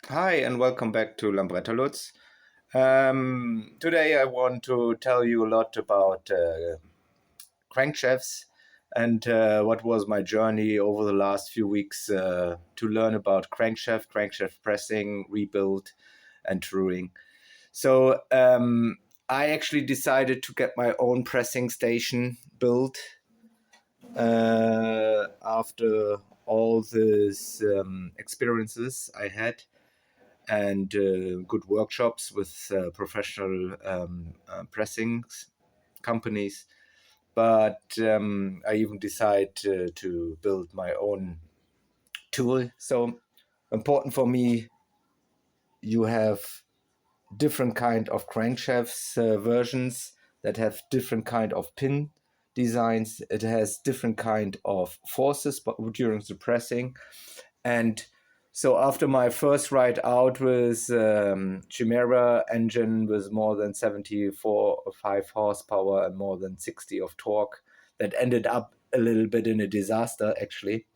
Hi, and welcome back to Lambretta-Lutz. Today I want to tell you a lot about crankshafts and what was my journey over the last few weeks to learn about crankshaft pressing, rebuild, and touring. So I actually decided to get my own pressing station built after all these experiences I had and good workshops with professional pressing companies. But I even decided to build my own tool. So important for me, you have different kind of crankshafts versions that have different kind of pin designs. It has different kind of forces but during the pressing. And so after my first ride out with CHIMERA engine with more than 74 or 5 horsepower and more than 60 of torque, that ended up a little bit in a disaster actually,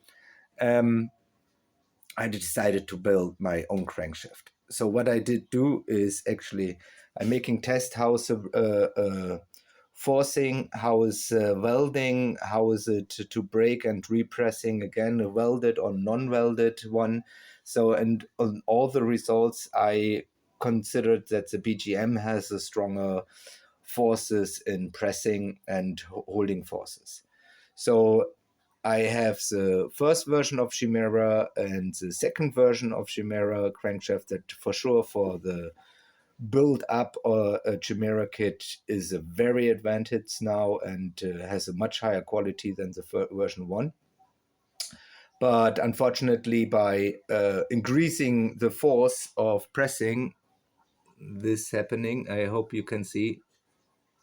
I decided to build my own crankshaft. So what I did do is actually I'm making test how is forcing, how is welding, how is it to break and repressing again, a welded or non-welded one. So and on all the results, I considered that the BGM has a stronger forces in pressing and holding forces. So I have the first version of CHIMERA and the second version of CHIMERA crankshaft that for sure for the build up a CHIMERA kit is a very advanced now and has a much higher quality than the version 1. But unfortunately, by increasing the force of pressing, this happening, I hope you can see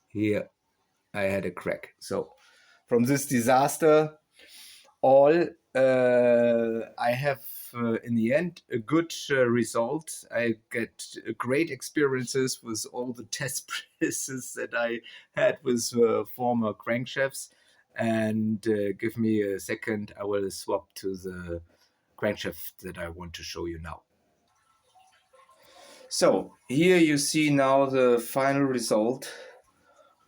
here, I had a crack. So from this disaster, all I have in the end a good result. I get great experiences with all the test presses that I had with former crankshafts, and give me a second. I will swap to the crankshaft that I want to show you now. So here you see now the final result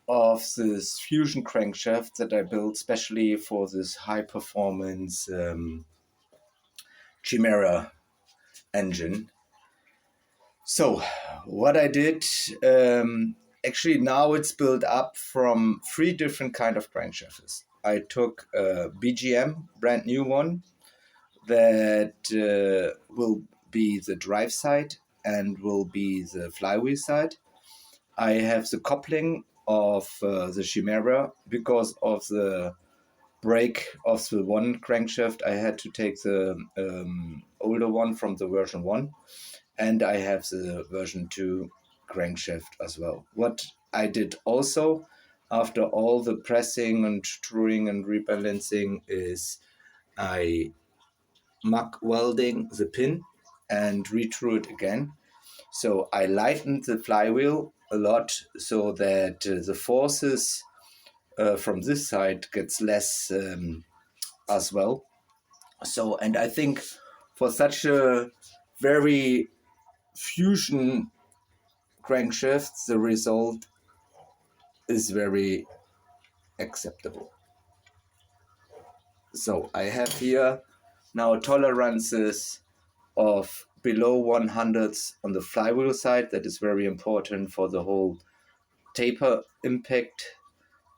of this fusion crankshaft that I built specially for this high performance CHIMERA engine. So what I did, actually now it's built up from 3 different kind of crankshafts. I took a BGM, brand new one, that will be the drive side and will be the flywheel side. I have the coupling of the CHIMERA because of the break of the one crankshaft. I had to take the older one from the version 1, and I have the version 2 crankshaft as well. What I did also after all the pressing and touring and rebalancing is I muck welding the pin and retrue it again. So I lightened the flywheel a lot so that the forces from this side gets less as well. So, and I think for such a very fusion crankshaft, the result is very acceptable. So I have here now tolerances of below 100 on the flywheel side. That is very important for the whole taper impact.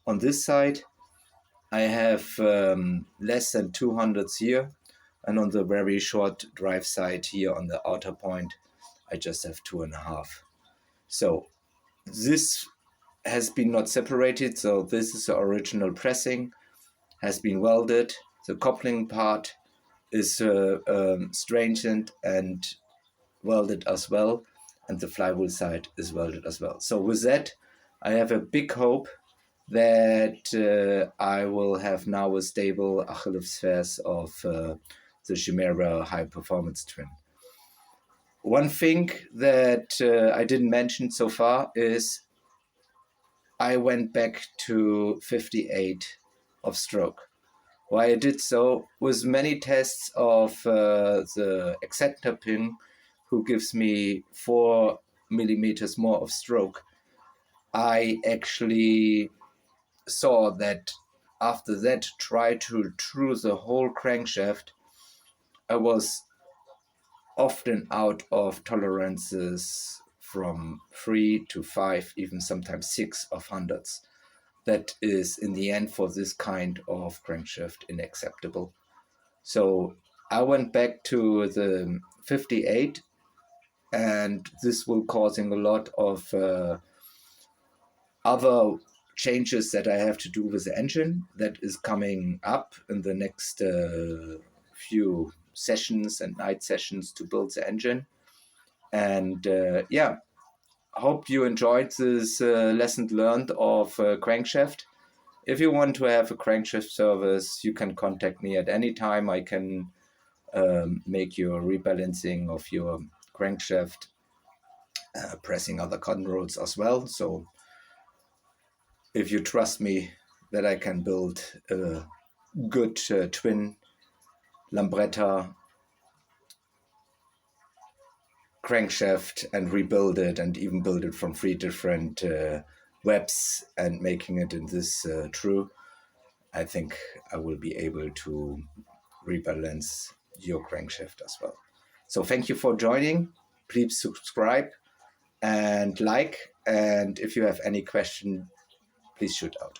On this side, I have less than 200 here, and on the very short drive side here on the outer point, I just have 2.5. So this has been not separated, so this is the original pressing, has been welded. The coupling part is strengthened and welded as well, and the flywheel side is welded as well. So with that, I have a big hope that I will have now a stable Achilles of the CHIMERA High Performance twin. One thing that I didn't mention so far is I went back to 58 of stroke. Why I did so was many tests of the acceptor pin who gives me 4 millimeters more of stroke, I actually saw that after that try to through the whole crankshaft, I was often out of tolerances from 3 to 5, even sometimes 6 of hundreds. That is in the end for this kind of crankshaft unacceptable. So I went back to the 58, and this will causing a lot of other changes that I have to do with the engine that is coming up in the next few sessions and night sessions to build the engine. And yeah, hope you enjoyed this lesson learned of crankshaft. If you want to have a crankshaft service, you can contact me at any time. I can make your rebalancing of your crankshaft, pressing other controls as well. So if you trust me that I can build a good twin Lambretta crankshaft and rebuild it and even build it from 3 different webs and making it in this true, I think I will be able to rebalance your crankshaft as well. So thank you for joining. Please subscribe and like. And if you have any question, please shoot out.